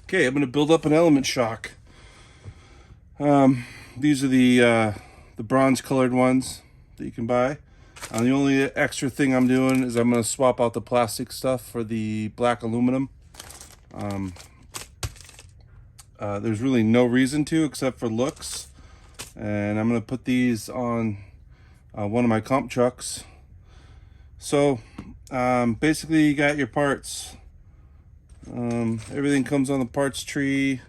Okay, I'm going to build up an element shock. These are the bronze colored ones that you can buy. The only extra thing I'm doing is I'm going to swap out the plastic stuff for the black aluminum. There's really no reason to except for looks. And I'm going to put these on one of my comp trucks. So basically you got your parts. Everything comes on the parts tree.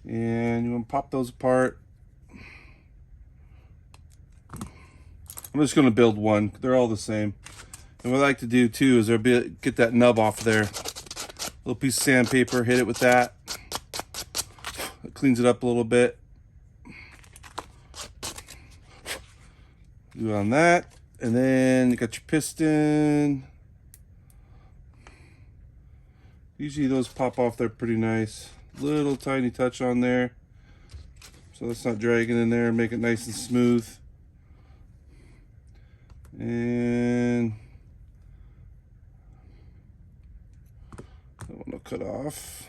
And you want to pop those apart. I'm just going to build one. They're all the same. And what I like to do too is get that nub off there. Little piece of sandpaper, hit it with that. It cleans it up a little bit. Do it on that. And then you got your piston. Usually those pop off there pretty nice. Little tiny touch on there. So that's not dragging in there, and make it nice and smooth. And that one will cut off.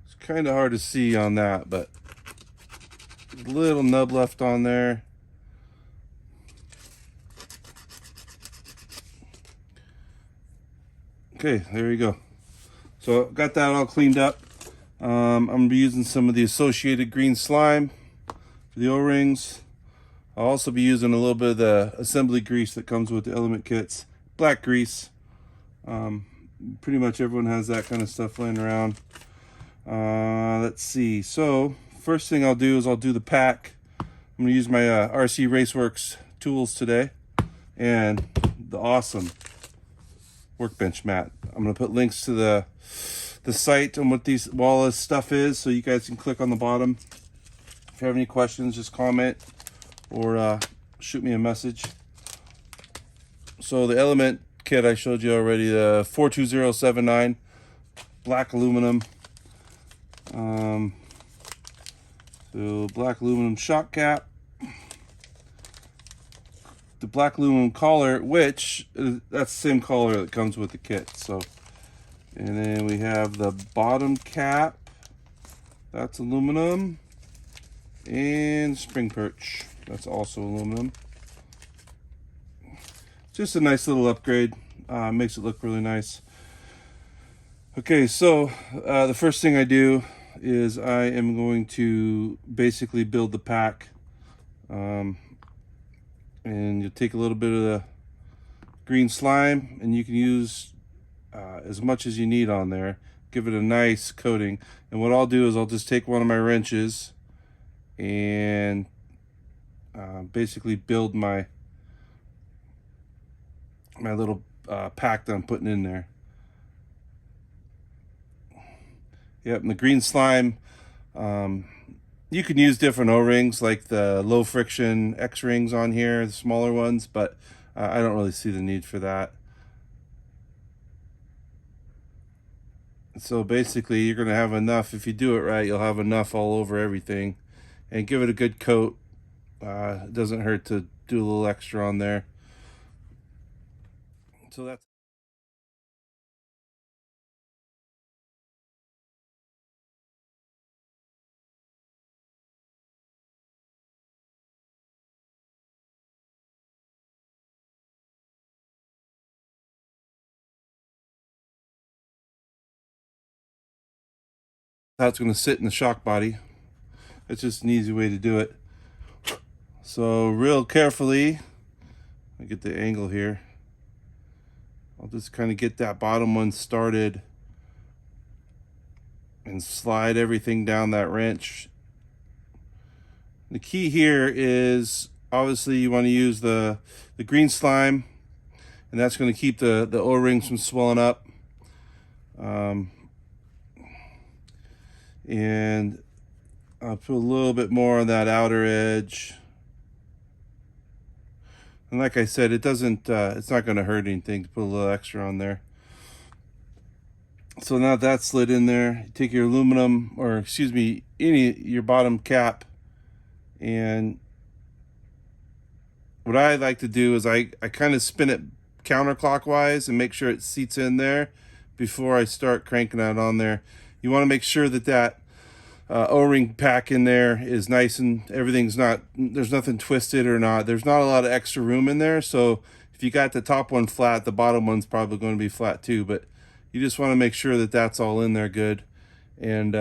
It's kind of hard to see on that, but a little nub left on there. Okay, there you go. So got that all cleaned up. I'm gonna be using some of the associated green slime for the O-rings. I'll also be using a little bit of the assembly grease that comes with the element kits. Black grease. Pretty much everyone has that kind of stuff laying around. Let's see. So first thing I'll do is I'll do the pack. I'm gonna use my RC-Reedy tools today and the awesome Workbench Mat. I'm gonna put links to the site and what all this stuff is, so you guys can click on the bottom. If you have any questions, just comment or shoot me a message. So the element kit I showed you already, the 42079 black aluminum. So black aluminum shock cap, the black aluminum collar, which that's the same collar that comes with the kit. So, and then we have the bottom cap, that's aluminum, and spring perch, that's also aluminum. Just a nice little upgrade. Makes it look really nice. Okay, so the first thing I do is I am going to basically build the pack. And you take a little bit of the green slime, and you can use as much as you need on there. Give it a nice coating. And what I'll do is I'll just take one of my wrenches and basically build my little pack that I'm putting in there. Yep, and the green slime, you can use different O-rings like the low friction X rings on here, the smaller ones, but I don't really see the need for that. So basically you're going to have enough. If you do it right, you'll have enough all over everything, and give it a good coat. It doesn't hurt to do a little extra on there. So that's how it's going to sit in the shock body. It's just an easy way to do it. So real carefully, I get the angle here. I'll just kind of get that bottom one started and slide everything down that wrench. The key here is obviously you want to use the green slime, and that's going to keep the O-rings from swelling up. And I'll put a little bit more on that outer edge. And like I said, it's not going to hurt anything to put a little extra on there. So now that's slid in there. You take your aluminum, or excuse me, your bottom cap, and what I like to do is I kind of spin it counterclockwise and make sure it seats in there before I start cranking that on there. You want to make sure that that O-ring pack in there is nice and everything's not, there's nothing twisted or not. There's not a lot of extra room in there, so if you got the top one flat, the bottom one's probably going to be flat too, but you just want to make sure that that's all in there good. And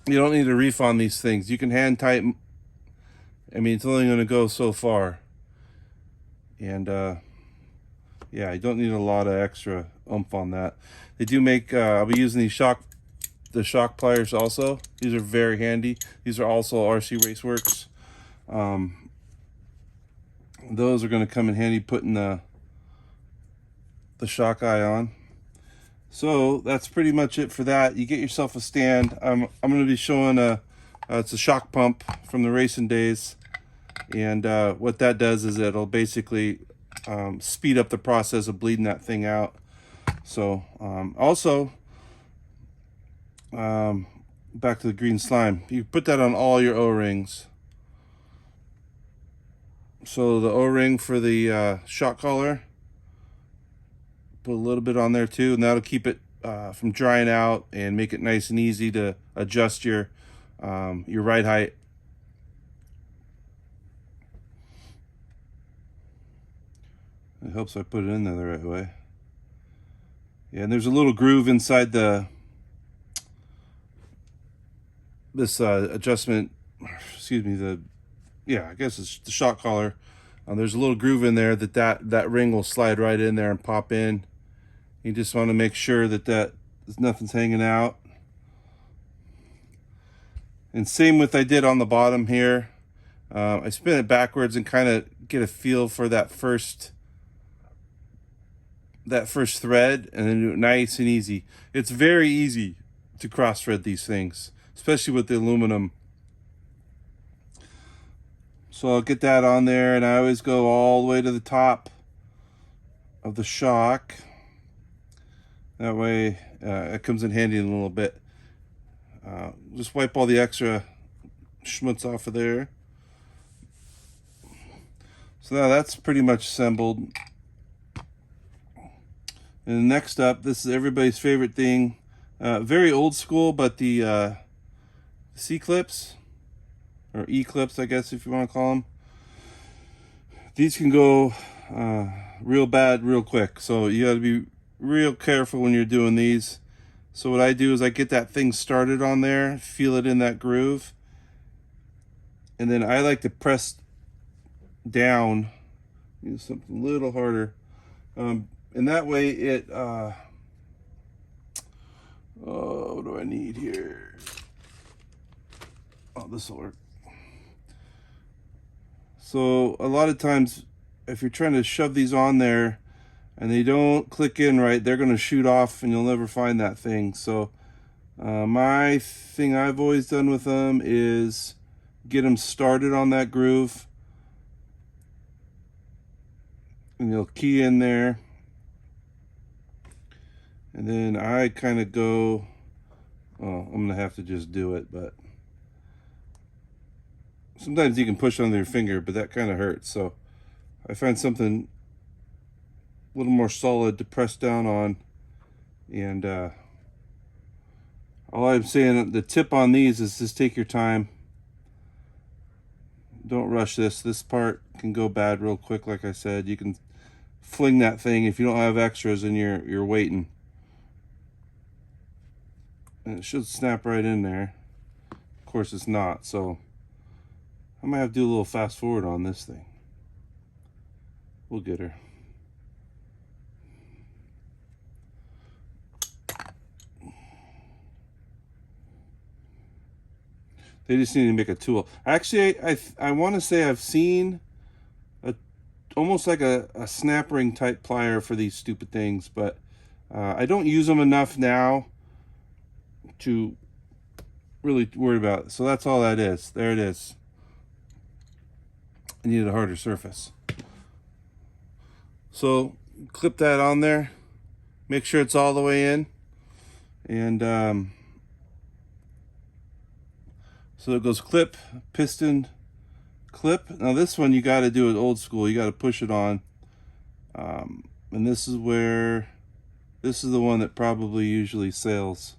you don't need a reef on these things. You can hand tighten. I mean, it's only going to go so far. And yeah, you don't need a lot of extra oomph on that. They do make, I'll be using these shock pliers also. These are very handy. These are also RC Raceworx. Those are going to come in handy putting the shock eye on. So that's pretty much it for that. You get yourself a stand. I'm going to be showing it's a shock pump from the racing days, and what that does is it'll basically speed up the process of bleeding that thing out. So also back to the green slime, you put that on all your O-rings. So the O-ring for the shock collar, put a little bit on there too, and that'll keep it from drying out and make it nice and easy to adjust your ride height. It helps I put it in there the right way. Yeah, and there's a little groove inside this adjustment, excuse me, I guess it's the shock collar. There's a little groove in there that ring will slide right in there and pop in. You just want to make sure that nothing's hanging out. And same with I did on the bottom here. I spin it backwards and kind of get a feel for that first thread, and then do it nice and easy. It's very easy to cross thread these things, especially with the aluminum. So I'll get that on there, and I always go all the way to the top of the shock. That way it comes in handy in a little bit. Just wipe all the extra schmutz off of there. So now that's pretty much assembled. And next up, this is everybody's favorite thing. Very old school, but the C-clips, or E-clips, I guess if you want to call them. These can go real bad real quick, so you got to be real careful when you're doing these. So what I do is I get that thing started on there, feel it in that groove, and then I like to press down, use something a little harder, and that way it what do I need here? Oh, this will work. So a lot of times if you're trying to shove these on there and they don't click in right, they're going to shoot off and you'll never find that thing. So my thing I've always done with them is get them started on that groove, and you'll key in there, and then I kind of go, oh, I'm gonna have to just do it, but sometimes you can push under your finger, but that kind of hurts. So I find something a little more solid to press down on. And all I'm saying, the tip on these is just take your time. Don't rush this. This part can go bad real quick. Like I said, you can fling that thing if you don't have extras and you're waiting. And it should snap right in there. Of course it's not, so I might have to do a little fast forward on this thing. We'll get her. They just need to make a tool. Actually, I want to say I've seen almost like a snap ring type plier for these stupid things, but I don't use them enough now to really worry about it. So that's all that is. There it is. I needed a harder surface. So clip that on there. Make sure it's all the way in. And so it goes clip, piston, clip. Now this one you got to do it old school. You got to push it on. And this is the one that probably usually sails.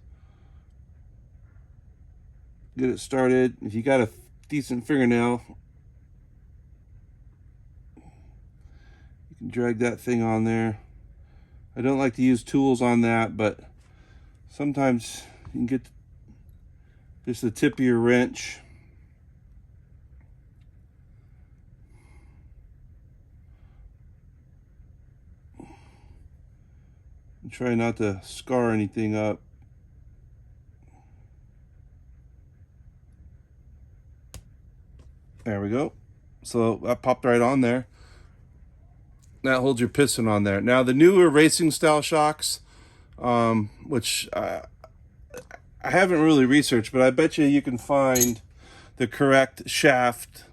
Get it started. If you got a decent fingernail, you can drag that thing on there. I don't like to use tools on that, but sometimes you can get just the tip of your wrench. And try not to scar anything up. There we go. So that popped right on there. That holds your piston on there. Now the newer racing style shocks, which I haven't really researched, but I bet you can find the correct shaft,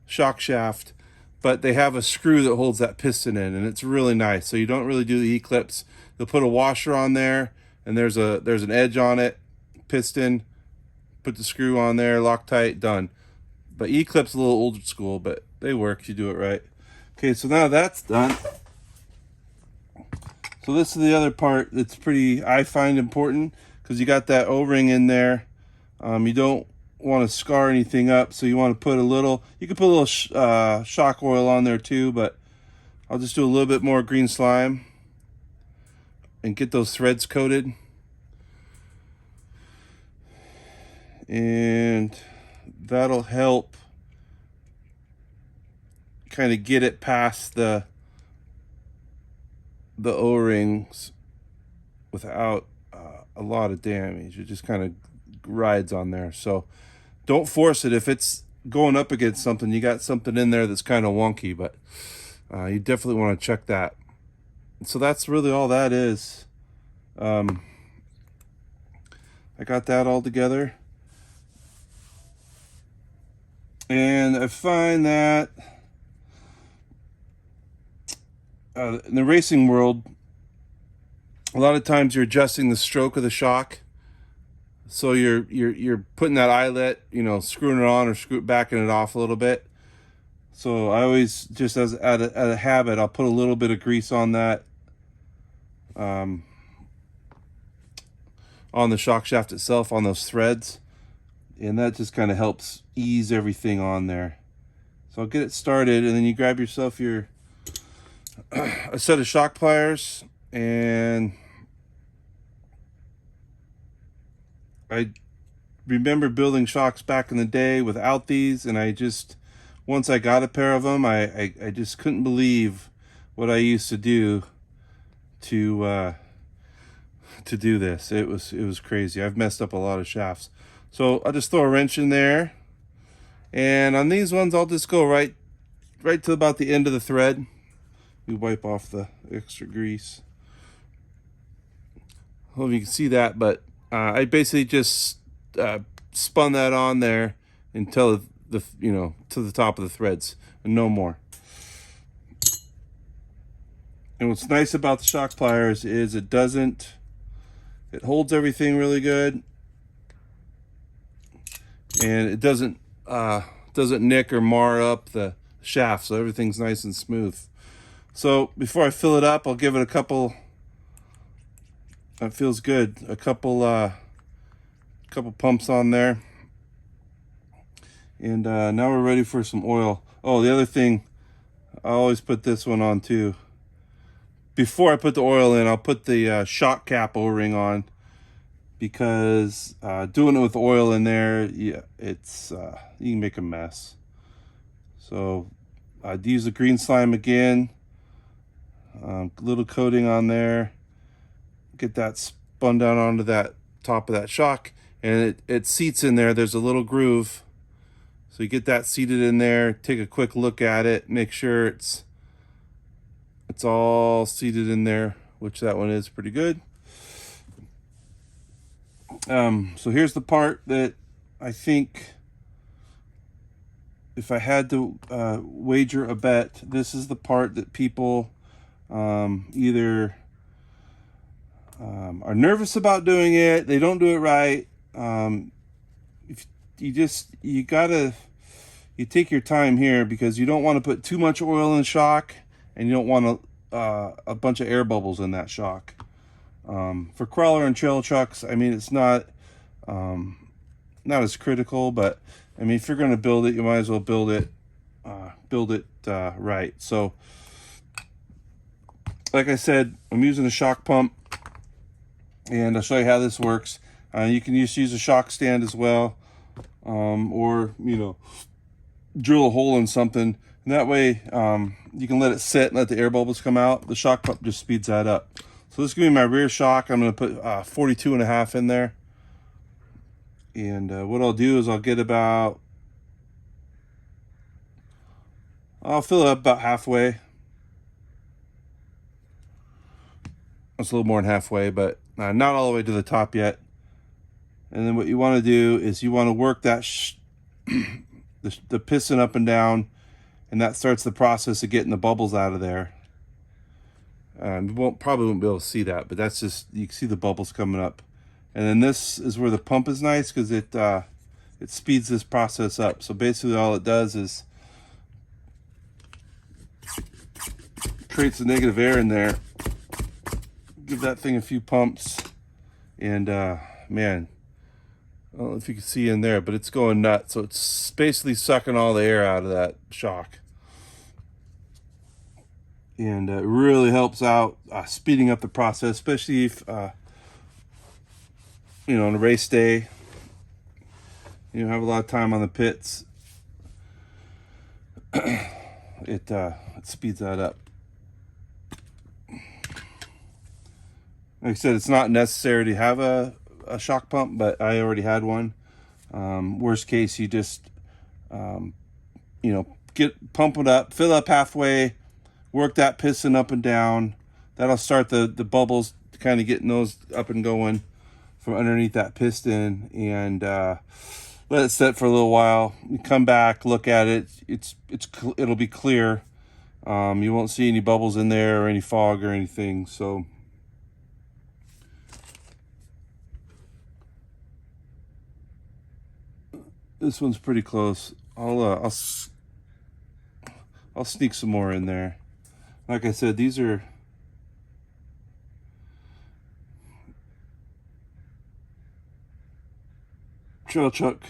shock shaft, but they have a screw that holds that piston in, and it's really nice. So you don't really do the E-clips. They'll put a washer on there, and there's an edge on it, piston, put the screw on there, Loctite, done. But E-clip's a little old school, but they work if you do it right. Okay, so now that's done. So this is the other part that's pretty, I find, important, because you got that O-ring in there. You don't want to scar anything up, so you want to put a little, you can put a little shock oil on there too, but I'll just do a little bit more green slime and get those threads coated. And that'll help kind of get it past the O-rings without a lot of damage. It just kind of rides on there. So don't force it. If it's going up against something, you got something in there that's kind of wonky, but you definitely want to check that. So that's really all that is. I got that all together. And I find that in the racing world, a lot of times you're adjusting the stroke of the shock. So you're putting that eyelet, you know, screwing it on or backing it off a little bit. So I always, just as out of habit, I'll put a little bit of grease on that, on the shock shaft itself, on those threads, and that just kind of helps ease everything on there. So I'll get it started, and then you grab yourself a set of shock pliers, and I remember building shocks back in the day without these, and I just, once I got a pair of them, I just couldn't believe what I used to do to do this. It was crazy. I've messed up a lot of shafts. So I'll just throw a wrench in there, and on these ones I'll just go right to about the end of the thread. We wipe off the extra grease. I don't know if you can see that, but I basically just spun that on there until to the top of the threads, and no more. And what's nice about the shock pliers is it holds everything really good, and it doesn't nick or mar up the shaft, so everything's nice and smooth. So before I fill it up, I'll give it a couple. That feels good. A couple pumps on there, and now we're ready for some oil. Oh, the other thing, I always put this one on too. Before I put the oil in, I'll put the shock cap O-ring on, because doing it with oil in there, yeah, it's you can make a mess. So I'd use the green slime again, little coating on there, get that spun down onto that top of that shock, and it seats in there. There's a little groove, so you get that seated in there, take a quick look at it, make sure it's all seated in there, which that one is pretty good. So here's the part that I think, if I had to wager a bet, this is the part that people either are nervous about doing it, they don't do it right. If you take your time here, because you don't want to put too much oil in shock, and you don't want to a bunch of air bubbles in that shock. For crawler and trail trucks, I mean, it's not as critical, but I mean, if you're going to build it, you might as well build it right. So like I said, I'm using a shock pump, and I'll show you how this works. You can just use a shock stand as well, or, you know, drill a hole in something, and that way you can let it sit and let the air bubbles come out. The shock pump just speeds that up. So this is going to be my rear shock. I'm going to put 42.5 in there, and what I'll do is I'll fill it up about halfway. It's a little more than halfway, but not all the way to the top yet. And then what you want to do is you want to work that the piston up and down, and that starts the process of getting the bubbles out of there. You probably won't be able to see that, but that's just, you can see the bubbles coming up. And then this is where the pump is nice, because it speeds this process up. So basically all it does is creates the negative air in there. Give that thing a few pumps, and man, I don't know if you can see in there, but it's going nuts. So it's basically sucking all the air out of that shock, and it really helps out speeding up the process, especially if you know, on a race day you have a lot of time on the pits. It speeds that up. Like I said, it's not necessary to have a shock pump, but I already had one. Worst case, you just, you know, pump it up, fill up halfway, work that piston up and down. That'll start the bubbles, kind of getting those up and going from underneath that piston, and let it set for a little while. You come back, look at it. It'll be clear. You won't see any bubbles in there or any fog or anything. So this one's pretty close. I'll sneak some more in there. Like I said, these are trail truck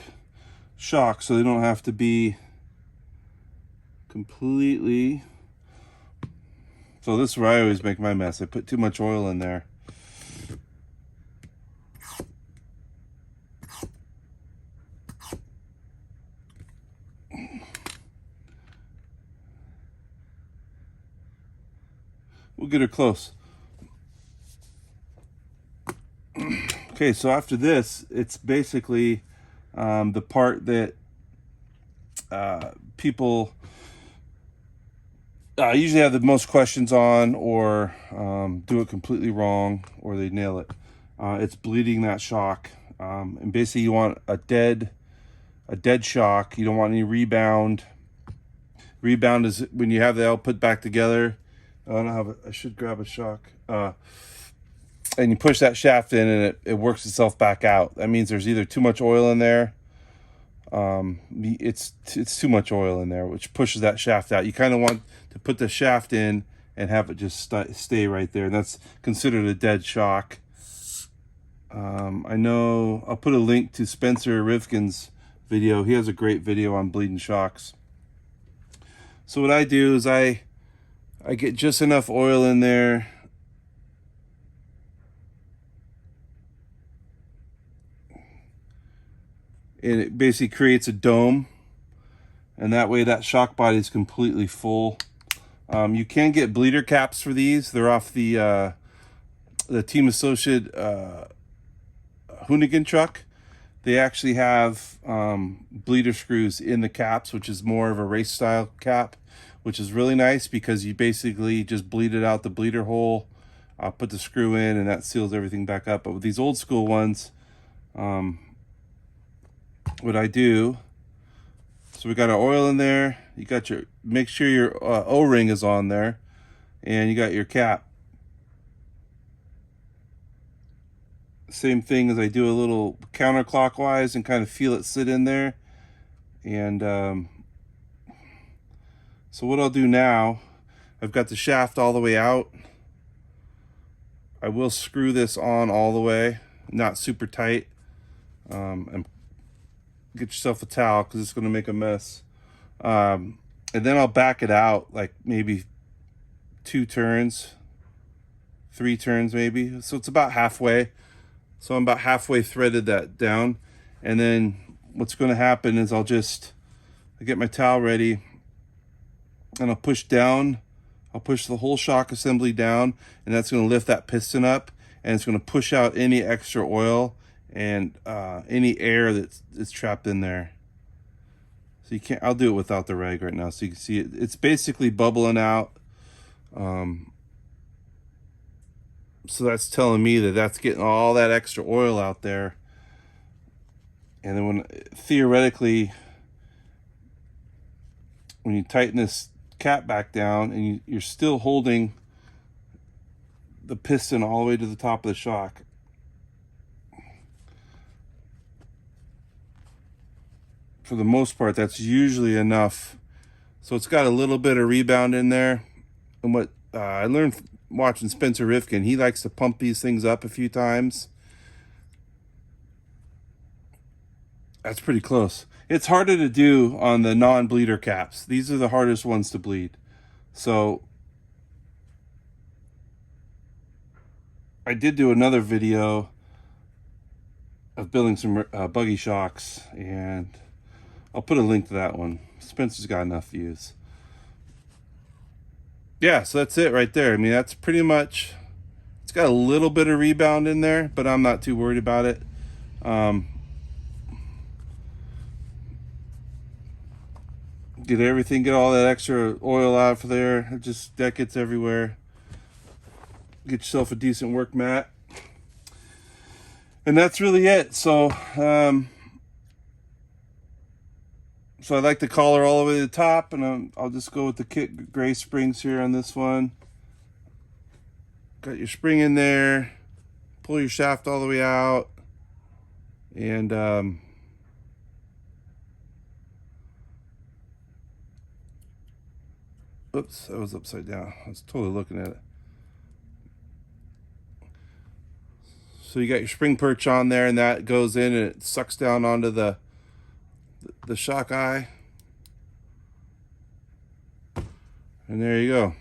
shocks, so they don't have to be completely. So this is where I always make my mess. I put too much oil in there. We'll get her close. Okay, so after this, it's basically the part that people usually have the most questions on, or do it completely wrong, or they nail it. It's bleeding that shock, and basically you want a dead shock. You don't want any rebound. Rebound is when you have the output back together. I should grab a shock. And you push that shaft in, and it works itself back out. That means there's either too much oil in there. It's too much oil in there, which pushes that shaft out. You kind of want to put the shaft in and have it just stay right there. And that's considered a dead shock. I know I'll put a link to Spencer Rivkin's video. He has a great video on bleeding shocks. So what I do is I get just enough oil in there. And it basically creates a dome, and that way that shock body is completely full. You can get bleeder caps for these. They're off the Team Associated Hoonigan truck. They actually have bleeder screws in the caps, which is more of a race style cap, which is really nice because you basically just bleeded out the bleeder hole, put the screw in, and that seals everything back up. But with these old school ones, what I do, so we got our oil in there, you got your, make sure your O-ring is on there, and you got your cap. Same thing as I do a little counterclockwise and kind of feel it sit in there. And so what I'll do now, I've got the shaft all the way out. I will screw this on all the way, not super tight. And get yourself a towel because it's going to make a mess. And then I'll back it out like maybe 2 turns, 3 turns maybe. So it's about halfway. So I'm about halfway threaded that down. And then what's going to happen is I get my towel ready and I'll push down. I'll push the whole shock assembly down, and that's going to lift that piston up, and it's going to push out any extra oil and any air that's trapped in there. So you can't, I'll do it without the rag right now so you can see it. It's basically bubbling out. So that's telling me that that's getting all that extra oil out there. And then when theoretically, when you tighten this cap back down and you're still holding the piston all the way to the top of the shock. For the most part, that's usually enough. So it's got a little bit of rebound in there. And what I learned watching Spencer Rifkin, he likes to pump these things up a few times. That's pretty close. It's harder to do on the non-bleeder caps. These are the hardest ones to bleed. So I did do another video of building some buggy shocks, and I'll put a link to that one. Spencer's got enough views. Yeah, so that's it right there. I mean, that's pretty much, it's got a little bit of rebound in there, but I'm not too worried about it. Get all that extra oil out for there. That gets everywhere. Get yourself a decent work mat. And that's really it. So, so I like the collar all the way to the top, and I'll just go with the kit gray springs here on this one. Got your spring in there. Pull your shaft all the way out. And, oops, that was upside down. I was totally looking at it. So you got your spring perch on there, and that goes in and it sucks down onto the shock eye. And there you go.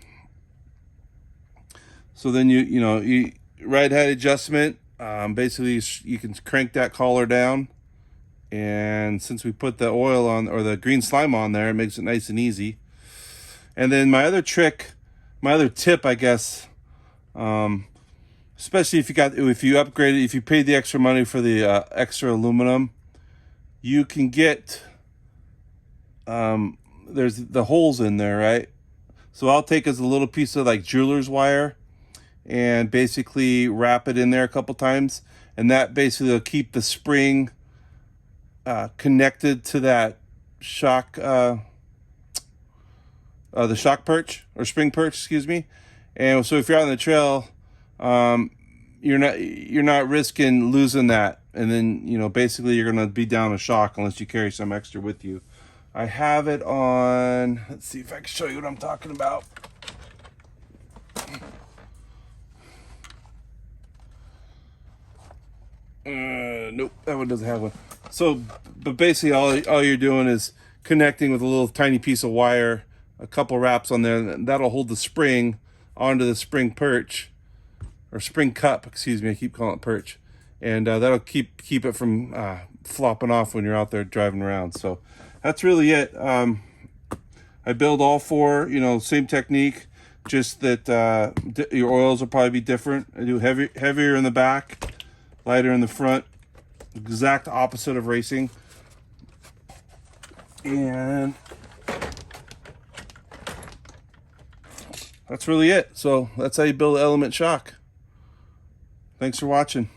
So then you right head adjustment. Basically you can crank that collar down. And since we put the oil on, or the green slime on there, it makes it nice and easy. And then my other tip, I guess, especially if you upgrade it, if you paid the extra money for the extra aluminum, you can get, there's the holes in there, right? So I'll take as a little piece of like jeweler's wire and basically wrap it in there a couple times, and that basically will keep the spring connected to that shock, the shock perch, or spring perch, excuse me. And so if you're out on the trail, you're not risking losing that, and then basically you're gonna be down a shock unless you carry some extra with you. I have it on, let's see if I can show you what I'm talking about. Nope, that one doesn't have one. So, but basically all you're doing is connecting with a little tiny piece of wire, a couple wraps on there, and that'll hold the spring onto the spring perch, or spring cup, excuse me, I keep calling it perch. And that'll keep it from flopping off when you're out there driving around. So that's really it. I build all 4, same technique, just that your oils will probably be different. I do heavier in the back, lighter in the front, exact opposite of racing. And that's really it. So that's how you build an element shock. Thanks for watching.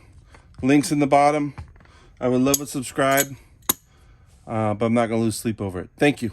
Links in the bottom. I would love to subscribe, but I'm not going to lose sleep over it. Thank you.